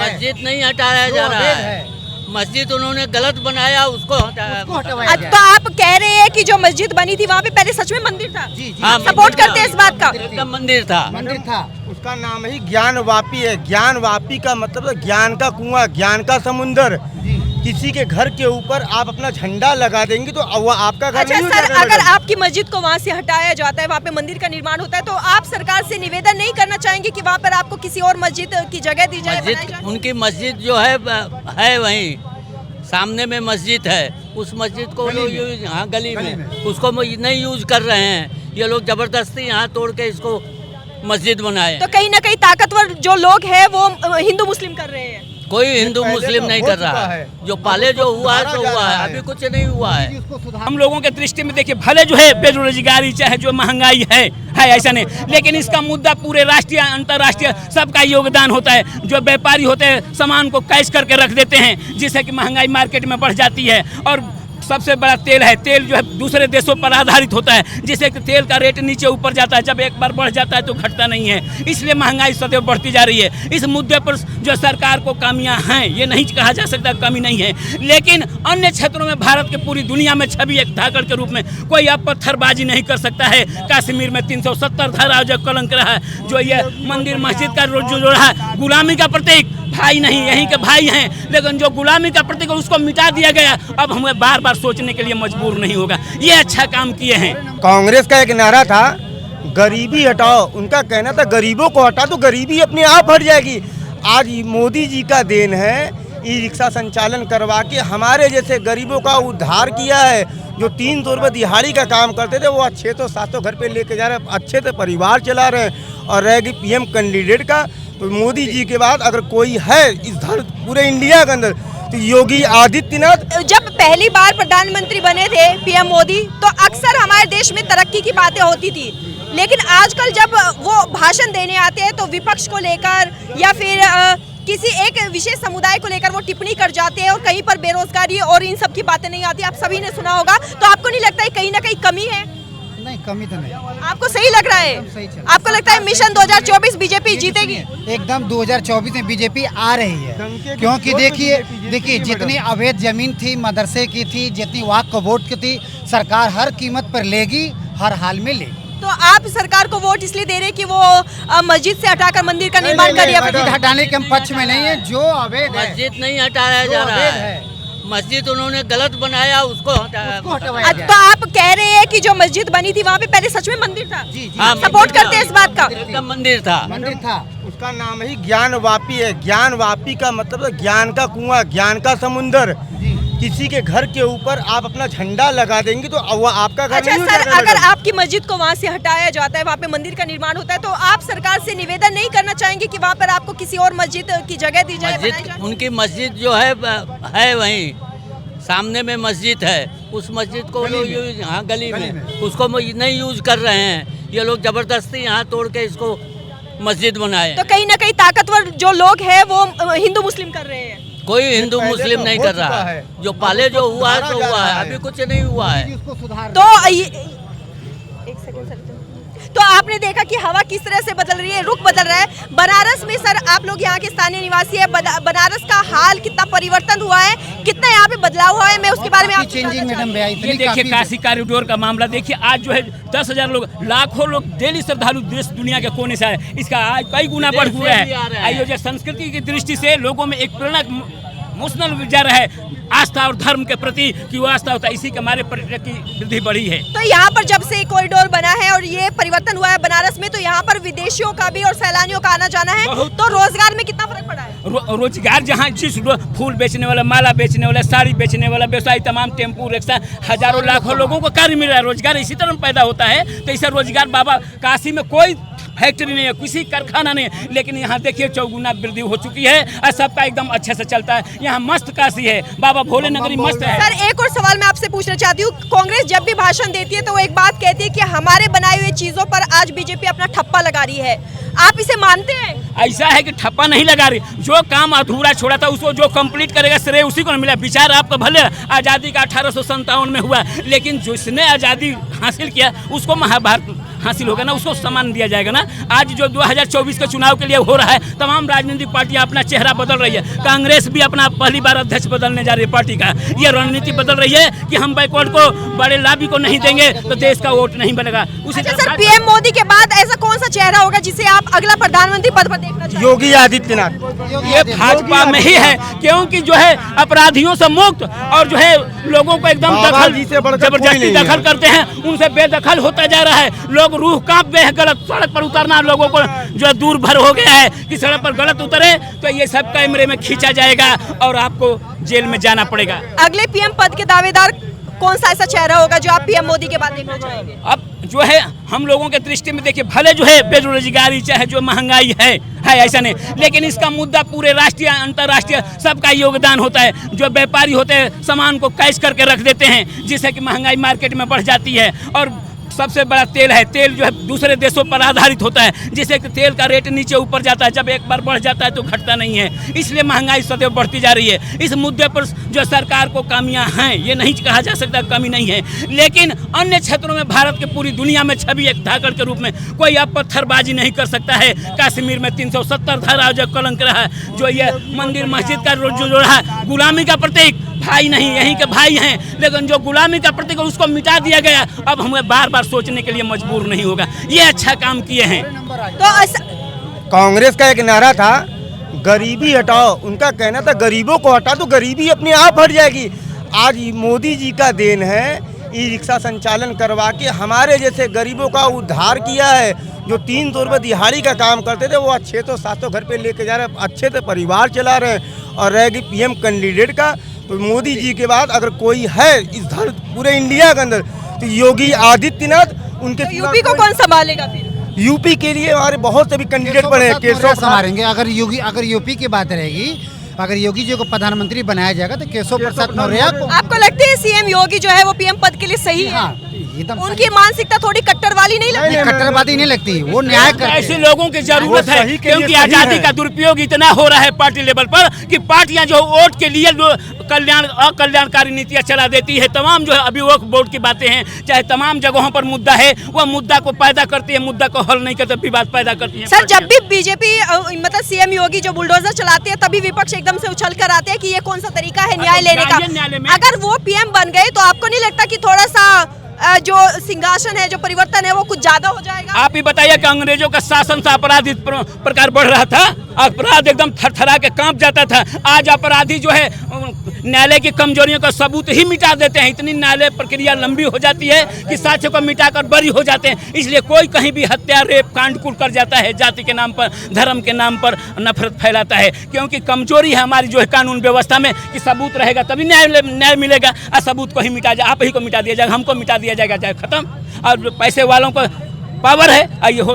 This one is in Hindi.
मस्जिद नहीं हटाया जा रहा है। मस्जिद उन्होंने गलत बनाया, उसको हटाया। तो आप कह रहे हैं कि जो मस्जिद बनी थी वहाँ पे पहले सच में मंदिर था? हाँ, सपोर्ट करते हैं इस बात का? एकदम मंदिर था। उसका नाम ही ज्ञानवापी है। ज्ञानवापी का मतलब है ज्ञान का कुआं, ज्ञान का समुंदर। किसी के घर के ऊपर आप अपना झंडा लगा देंगे तो वो आपका घर अच्छा नहीं हो सर, जाएगा। अगर आपकी मस्जिद को वहाँ से हटाया जाता है, वहाँ पे मंदिर का निर्माण होता है, तो आप सरकार से निवेदन नहीं करना चाहेंगे कि वहाँ पर आपको किसी और मस्जिद की जगह दी जाए, बनाई मस्जिद, जाए? उनकी मस्जिद जो है वहीं सामने में मस्जिद है। उस मस्जिद को लोग यूज, हाँ गली में उसको नहीं यूज कर रहे हैं। ये लोग जबरदस्ती यहाँ तोड़ के इसको मस्जिद बनाए। तो कहीं ना कहीं ताकतवर जो लोग हैं वो हिंदू मुस्लिम कर रहे हैं। कोई हिंदू मुस्लिम नहीं कर रहा है। जो पहले जो हुआ है तो हुआ है, अभी कुछ नहीं हुआ है। हम लोगों के दृष्टि में देखिए, भले जो है बेरोजगारी चाहे जो महंगाई है ऐसा नहीं, लेकिन इसका मुद्दा पूरे राष्ट्रीय अंतर्राष्ट्रीय सबका योगदान होता है। जो व्यापारी होते हैं सामान को कैश करके रख देते हैं, जिससे कि महंगाई मार्केट में बढ़ जाती है। और सबसे बड़ा तेल है, तेल जो है दूसरे देशों पर आधारित होता है, जिससे कि तेल का रेट नीचे ऊपर जाता है। जब एक बार बढ़ जाता है तो घटता नहीं है, इसलिए महंगाई सदैव बढ़ती जा रही है। इस मुद्दे पर जो सरकार को कमियां हैं, ये नहीं कहा जा सकता कमी नहीं है, लेकिन अन्य क्षेत्रों में भारत के पूरी दुनिया में छवि एक धाकड़ के रूप में कोई अब पत्थरबाजी नहीं कर सकता है। कश्मीर में 370 धारा जो कलंक रहा है, जो ये मंदिर मस्जिद का जो रहा है गुलामी का प्रतीक, भाई नहीं यहीं के भाई हैं, लेकिन जो गुलामी का प्रतीक है उसको मिटा दिया गया। अब हमें बार बार सोचने के लिए मजबूर नहीं होगा। ये अच्छा काम किए हैं। कांग्रेस का एक नारा था, गरीबी हटाओ। उनका कहना था गरीबों को हटा तो गरीबी अपने आप हट जाएगी। आज मोदी जी का देन है, ई रिक्शा संचालन करवा के हमारे जैसे गरीबों का उद्धार किया है। जो 300 रुपये दिहाड़ी का काम करते थे वो 600-700 घर पे लेके जा रहे हैं, अच्छे से परिवार चला रहे हैं। और रहेगी पीएम कैंडिडेट का, तो मोदी जी के बाद अगर कोई है इस पूरे इंडिया के अंदर तो योगी आदित्यनाथ। जब पहली बार प्रधानमंत्री बने थे पीएम मोदी, तो अक्सर हमारे देश में तरक्की की बातें होती थी, लेकिन आजकल जब वो भाषण देने आते हैं तो विपक्ष को लेकर या फिर किसी एक विशेष समुदाय को लेकर वो टिप्पणी कर जाते हैं, और कहीं पर बेरोजगारी और इन सब की बातें नहीं आती। आप सभी ने सुना होगा, तो आपको नहीं लगता है कहीं ना कहीं कमी है? नहीं, कमी तो नहीं। आपको सही लग रहा है? आपको लगता है मिशन 2024 बीजेपी जीतेगी? एकदम 2024 में बीजेपी आ रही है, क्योंकि देखिए जितनी अवैध जमीन थी मदरसे की थी, जितनी वक्फ बोर्ड की थी, सरकार हर कीमत पर लेगी, हर हाल में लेगी। तो आप सरकार को वोट इसलिए दे रहे हैं कि वो मस्जिद से हटाकर मंदिर का निर्माण करे? मस्जिद हटाने के हम पक्ष में नहीं है। जो अवैध है, मस्जिद नहीं हटाया जा रहा है। मस्जिद उन्होंने गलत बनाया, उसको हटाया। तो आप कह रहे हैं कि जो मस्जिद बनी थी वहाँ पे पहले सच में मंदिर था? हाँ, सपोर्ट करते हैं इस बात का? एकदम मंदिर था। उसका नाम ही ज्ञानवापी है। ज्ञानवापी का मतलब है ज्ञान का कुआं, ज्ञान का समुंदर। किसी के घर के ऊपर आप अपना झंडा लगा देंगे तो वो आपका घर नहीं हो अच्छा सर, जाएगा। अगर आपकी मस्जिद को वहाँ से हटाया जाता है, वहाँ पे मंदिर का निर्माण होता है, तो आप सरकार से निवेदन नहीं करना चाहेंगे कि वहाँ पर आपको किसी और मस्जिद की जगह दी जाए, बनाई जाए? उनकी मस्जिद जो है वहीं सामने में मस्जिद है। उस मस्जिद को लोग यूज, हाँ गली में उसको नहीं यूज कर रहे हैं। ये लोग जबरदस्ती यहाँ तोड़ के इसको मस्जिद बनाए। तो कहीं ना कहीं ताकतवर जो लोग हैं वो हिंदू मुस्लिम कर रहे हैं। कोई हिंदू मुस्लिम नहीं कर रहा है। जो पहले जो हुआ है तो हुआ है, अभी कुछ नहीं हुआ है। तो एक सेकंड सर, तो आपने देखा कि हवा किस तरह से बदल रही है, रुख बदल रहा है। बनारस में सर, आप लोग यहाँ के स्थानीय निवासी है, बनारस का हाल कितना परिवर्तन हुआ है, कितना यहाँ पे बदलाव हुआ है, मैं उसके बारे में आप चेंजिंग मैडम। ये देखिए काशी कॉरिडोर का मामला देखिए, आज जो है 10,000 लोग, लाखों लोग डेली श्रद्धालु देश दुनिया के कोने से आए, इसका आज कई गुना बढ़ हुआ है। आइए संस्कृति की दृष्टि से लोगों में एक प्रेरणा मुस्लिम विचार है, आस्था और धर्म के प्रति कि वो आस्था होता है, इसी के हमारे पर्यटक की वृद्धि बढ़ी है। तो यहाँ पर जब से कॉरिडोर बना है और ये परिवर्तन हुआ है बनारस में, तो यहाँ पर विदेशियों का भी और सैलानियों का आना जाना है, तो रोजगार में कितना फर्क पड़ा है? रोजगार जहाँ जिस फूल बेचने वाला, माला बेचने वाला, साड़ी बेचने वाला व्यवसायी, तमाम टेम्पू रिक्शा, हजारों लाखों लोगों को कार्य मिल रहा है। रोजगार इसी तरह पैदा होता है। तो इसे रोजगार, बाबा काशी में कोई फैक्ट्री नहीं है, किसी कारखाना नहीं है, लेकिन यहाँ देखिए चौगुना वृद्धि हो चुकी है और सबका एकदम अच्छे से चलता है। यहाँ मस्त काशी है, बाबा भोले नगरी मस्त है। सर, एक और सवाल मैं आपसे पूछना चाहती हूँ, कांग्रेस जब भी भाषण देती है तो वो एक बात कहती है कि हमारे बनाए हुए चीजों पर आज बीजेपी अपना ठप्पा लगा रही है, आप इसे मानते हैं? ऐसा है कि ठप्पा नहीं लगा रही, जो काम अधूरा छोड़ा था उसको जो कंप्लीट करेगा श्रेय उसी को मिला। विचार आपको भले आज़ादी का 1857 में हुआ, लेकिन जिसने आज़ादी हासिल किया उसको महाभारत हासिल होगा ना, उसको सम्मान दिया जाएगा ना। आज जो 2024 के चुनाव के लिए हो रहा है, तमाम राजनीतिक पार्टियां अपना चेहरा बदल रही है। कांग्रेस भी अपना पहली बार अध्यक्ष बदलने जा रही है पार्टी का। ये रणनीति बदल रही है कि हम बैकवर्ड को, बड़े लाभी को नहीं देंगे तो देश का वोट नहीं बनेगा। उसी अच्छा सर, पीएम मोदी के बाद ऐसा कौन सा चेहरा होगा जिसे आप अगला प्रधानमंत्री पद पर देखना चाहेंगे? योगी आदित्यनाथ। ये भाजपा में ही है, क्योंकि जो है अपराधियों से मुक्त और जो है लोगों को एकदम बाबा जी से बढ़कर कोई जबरदस्ती नहीं दखल है। करते हैं, उनसे बेदखल होता जा रहा है। लोग रूह कांप गए हैं, गलत सड़क पर उतरना लोगों को जो है दूर भर हो गया है कि सड़क पर गलत उतरे तो ये सब कैमरे में खींचा जाएगा और आपको जेल में जाना पड़ेगा। अगले पीएम पद के दावेदार कौन सा ऐसा चेहरा होगा जो आप पीएम मोदी के बाद देखना चाहेंगे? अब जो है हम लोगों के दृष्टि में देखिए, भले जो है बेरोजगारी चाहे जो महंगाई है ऐसा नहीं, लेकिन इसका मुद्दा पूरे राष्ट्रीय अंतर्राष्ट्रीय सबका योगदान होता है। जो व्यापारी होते हैं सामान को कैश करके रख देते हैं, जिससे कि महंगाई मार्केट में बढ़ जाती है। और सबसे बड़ा तेल है, तेल जो है दूसरे देशों पर आधारित होता है, जिससे कि तेल का रेट नीचे ऊपर जाता है। जब एक बार बढ़ जाता है तो घटता नहीं है, इसलिए महंगाई सदैव बढ़ती जा रही है। इस मुद्दे पर जो सरकार को कमियां हैं, ये नहीं कहा जा सकता कमी नहीं है, लेकिन अन्य क्षेत्रों में भारत के पूरी दुनिया में छवि एक धाकड़ के रूप में कोई अब पत्थरबाजी नहीं कर सकता है। कश्मीर में 370 धारा जो कलंक रहा है, जो ये मंदिर मस्जिद का जो रहा है, गुलामी का प्रतीक, भाई नहीं यहीं के भाई हैं, लेकिन जो गुलामी का प्रतीक है उसको मिटा दिया गया। अब हमें बार बार सोचने के लिए मजबूर नहीं होगा। ये अच्छा काम किए हैं। तो कांग्रेस का एक नारा था, गरीबी हटाओ। उनका कहना था गरीबों को हटा तो गरीबी अपने आप हट जाएगी। आज मोदी जी का देन है, ई रिक्शा संचालन करवा के हमारे जैसे गरीबों का उद्धार किया है। जो 300 रुपये दिहाड़ी का काम करते थे वो 600-700 घर पे लेके जा रहे हैं, अच्छे से परिवार चला रहे हैं। और रहेगी पीएम कैंडिडेट का, तो मोदी जी के बाद अगर कोई है इस पूरे इंडिया के अंदर तो योगी आदित्यनाथ। उनके तो यूपी को कौन संभालेगा फिर? यूपी के लिए हमारे बहुत से भी कैंडिडेट पड़े हैं। केशव संभालेंगे। अगर यूपी की बात रहेगी, अगर योगी जी को प्रधानमंत्री बनाया जाएगा तो केशव प्रसाद मौर्य आपको लगता है सीएम योगी जो है वो पीएम पद के लिए सही है? एकदम उनकी मानसिकता थोड़ी कट्टरवादी नहीं लगती? कट्टरवादी नहीं लगती, वो न्याय करते हैं। ऐसे लोगों की जरूरत है, सही के लिए क्योंकि सही आजादी है। का दुरुपयोग इतना हो रहा है पार्टी लेवल पर कि पार्टियां जो वोट के लिए अकल्याणकारी नीतियां चला देती है। तमाम जो है अभिभावक बोर्ड की बातें हैं, चाहे तमाम जगहों पर मुद्दा है, वह मुद्दा को पैदा करती है, मुद्दा को हल नहीं करते, विवाद पैदा करती है। सर, जब भी बीजेपी मतलब सीएम योगी जो बुलडोजर चलाते हैं तभी विपक्ष एकदम से उछल कर आते हैं कि ये कौन सा तरीका है न्याय लेने का। न्यायालय में अगर वो पीएम बन गए तो आपको नहीं लगता कि थोड़ा सा जो सिंहासन है, जो परिवर्तन है वो कुछ ज्यादा हो जाएगा? आप ही बताइए कि अंग्रेजों का शासन से अपराध इस प्रकार बढ़ रहा था, अपराध एकदम थरथरा के कांप जाता था। आज अपराधी जो है न्यायालय की कमजोरियों का सबूत ही मिटा देते हैं। इतनी न्यायालय प्रक्रिया लंबी हो जाती है कि साक्ष्य को मिटाकर बरी हो जाते हैं। इसलिए कोई कहीं भी हत्या, रेप, कांड-कूट कर जाता है, जाति के नाम पर, धर्म के नाम पर नफरत फैलाता है। क्योंकि कमजोरी है हमारी जो है कानून व्यवस्था में कि सबूत रहेगा तभी न्याय मिलेगा। और सबूत को ही मिटा जाए, आप ही को मिटा दिया जाएगा, हमको मिटा दिया जाएगा, चाहे खत्म। और पैसे वालों को पावर है, ये हो